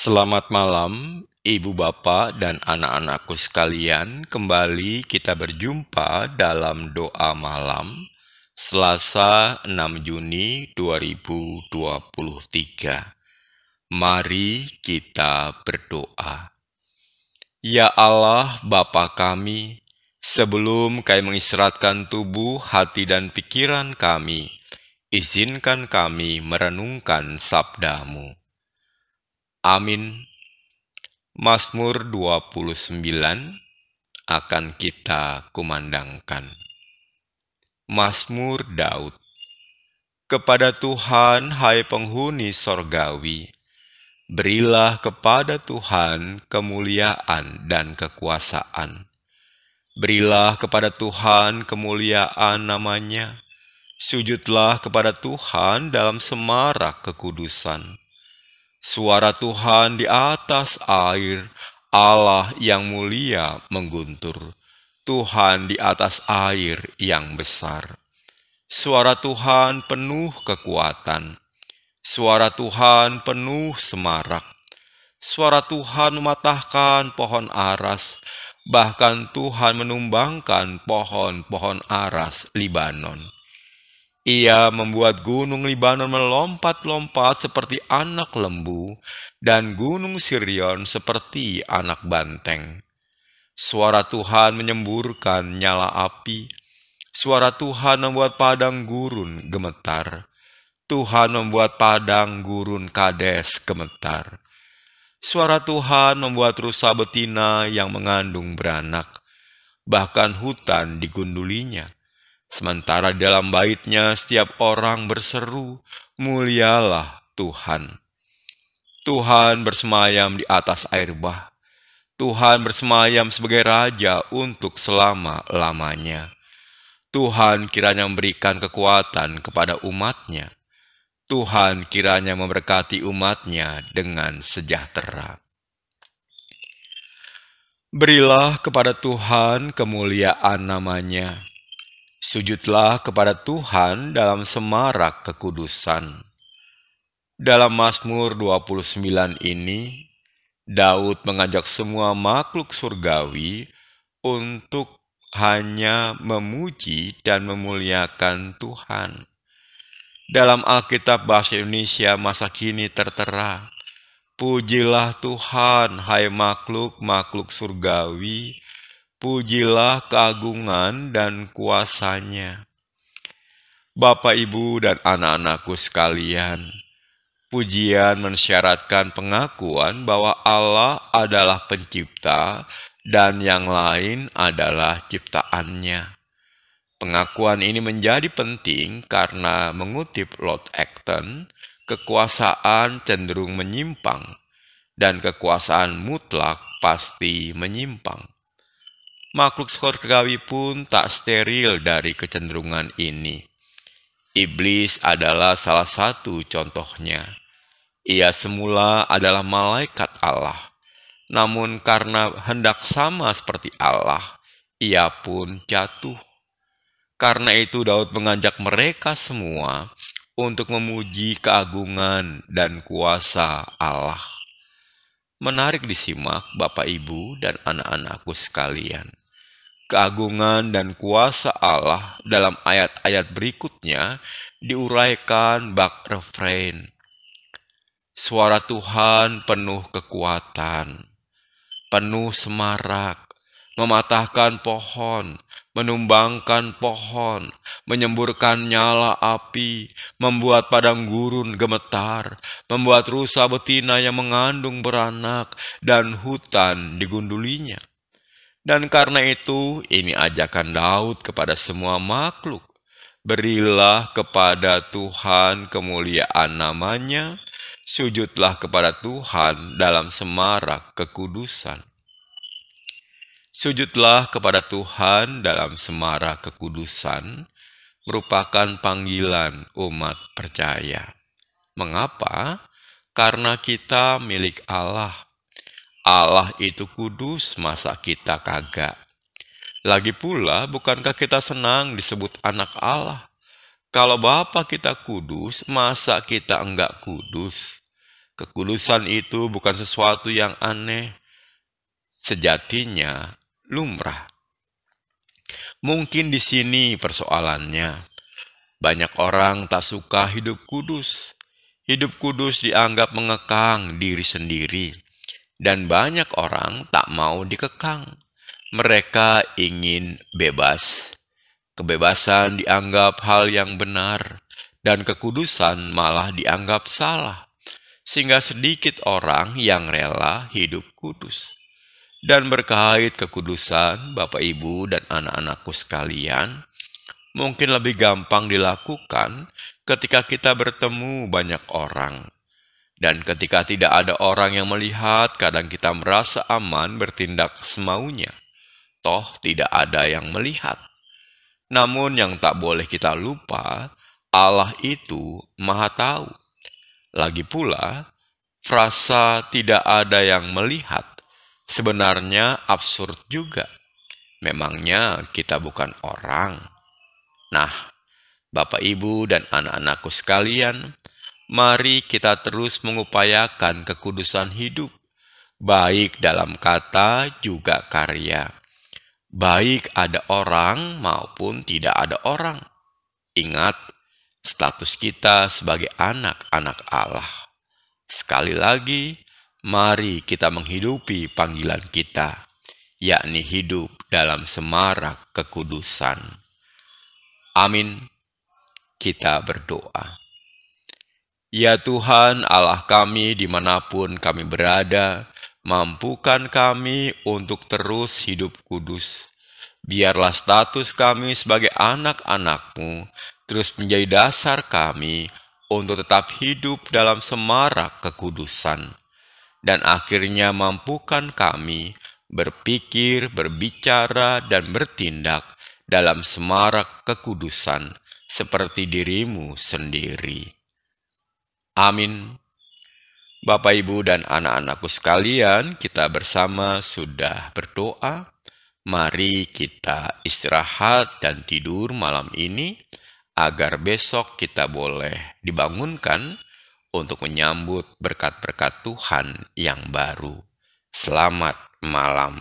Selamat malam, Ibu Bapak dan anak-anakku sekalian. Kembali kita berjumpa dalam doa malam Selasa 6 Juni 2023. Mari kita berdoa. Ya Allah, Bapa kami, sebelum Kami mengistirahatkan tubuh, hati, dan pikiran kami, izinkan kami merenungkan sabda-Mu. Amin. Mazmur 29 akan kita kumandangkan. Mazmur Daud. Kepada Tuhan, hai penghuni sorgawi, berilah kepada Tuhan kemuliaan dan kekuasaan. Berilah kepada Tuhan kemuliaan namanya. Sujudlah kepada Tuhan dalam semarak kekudusan. Suara Tuhan di atas air, Allah yang mulia mengguntur, Tuhan di atas air yang besar. Suara Tuhan penuh kekuatan, suara Tuhan penuh semarak. Suara Tuhan mematahkan pohon aras, bahkan Tuhan menumbangkan pohon-pohon aras Libanon. Ia membuat gunung Libanon melompat-lompat seperti anak lembu, dan gunung Sirion seperti anak banteng. Suara Tuhan menyemburkan nyala api. Suara Tuhan membuat padang gurun gemetar. Tuhan membuat padang gurun Kades gemetar. Suara Tuhan membuat rusa betina yang mengandung beranak. Bahkan hutan digundulinya. Sementara di dalam baitnya setiap orang berseru, mulialah Tuhan. Tuhan bersemayam di atas air bah. Tuhan bersemayam sebagai Raja untuk selama-lamanya. Tuhan kiranya memberikan kekuatan kepada umatnya. Tuhan kiranya memberkati umatnya dengan sejahtera. Berilah kepada Tuhan kemuliaan namanya. Sujudlah kepada Tuhan dalam semarak kekudusan. Dalam Mazmur 29 ini, Daud mengajak semua makhluk surgawi untuk hanya memuji dan memuliakan Tuhan. Dalam Alkitab Bahasa Indonesia masa kini tertera, pujilah Tuhan, hai makhluk-makhluk surgawi, pujilah keagungan dan kuasanya. Bapak, Ibu, dan anak-anakku sekalian, pujian mensyaratkan pengakuan bahwa Allah adalah pencipta dan yang lain adalah ciptaannya. Pengakuan ini menjadi penting karena mengutip Lord Acton, kekuasaan cenderung menyimpang dan kekuasaan mutlak pasti menyimpang. Makhluk surgawi pun tak steril dari kecenderungan ini. Iblis adalah salah satu contohnya. Ia semula adalah malaikat Allah, namun karena hendak sama seperti Allah, ia pun jatuh. Karena itu Daud mengajak mereka semua untuk memuji keagungan dan kuasa Allah. Menarik disimak Bapak, Ibu, dan anak-anakku sekalian. Keagungan dan kuasa Allah dalam ayat-ayat berikutnya diuraikan bak refrain. Suara Tuhan penuh kekuatan, penuh semarak, mematahkan pohon, menumbangkan pohon, menyemburkan nyala api, membuat padang gurun gemetar, membuat rusa betina yang mengandung beranak, dan hutan digundulinya. Dan karena itu, ini ajakan Daud kepada semua makhluk. Berilah kepada Tuhan kemuliaan namanya, sujudlah kepada Tuhan dalam semarak kekudusan. Sujudlah kepada Tuhan dalam semarak kekudusan merupakan panggilan umat percaya. Mengapa? Karena kita milik Allah. Allah itu kudus, masa kita kagak? Lagi pula, bukankah kita senang disebut anak Allah? Kalau Bapa kita kudus, masa kita enggak kudus? Kekudusan itu bukan sesuatu yang aneh, sejatinya lumrah. Mungkin di sini persoalannya. Banyak orang tak suka hidup kudus. Hidup kudus dianggap mengekang diri sendiri. Dan banyak orang tak mau dikekang. Mereka ingin bebas. Kebebasan dianggap hal yang benar. Dan kekudusan malah dianggap salah. Sehingga sedikit orang yang rela hidup kudus. Dan berkait kekudusan, Bapak Ibu dan anak-anakku sekalian, mungkin lebih gampang dilakukan ketika kita bertemu banyak orang. Dan ketika tidak ada orang yang melihat, kadang kita merasa aman bertindak semaunya. Toh tidak ada yang melihat. Namun yang tak boleh kita lupa, Allah itu Maha Tahu. Lagi pula, frasa tidak ada yang melihat sebenarnya absurd juga. Memangnya kita bukan orang? Nah, Bapak, Ibu, dan anak-anakku sekalian, mari kita terus mengupayakan kekudusan hidup, baik dalam kata juga karya. Baik ada orang maupun tidak ada orang. Ingat, status kita sebagai anak-anak Allah. Sekali lagi, mari kita menghidupi panggilan kita, yakni hidup dalam semarak kekudusan. Amin. Kita berdoa. Ya Tuhan Allah kami dimanapun kami berada, mampukan kami untuk terus hidup kudus. Biarlah status kami sebagai anak-anak-Mu terus menjadi dasar kami untuk tetap hidup dalam semarak kekudusan. Dan akhirnya mampukan kami berpikir, berbicara, dan bertindak dalam semarak kekudusan seperti diri-Mu sendiri. Amin. Bapak, Ibu, dan anak-anakku sekalian, kita bersama sudah berdoa. Mari kita istirahat dan tidur malam ini, agar besok kita boleh dibangunkan untuk menyambut berkat-berkat Tuhan yang baru. Selamat malam.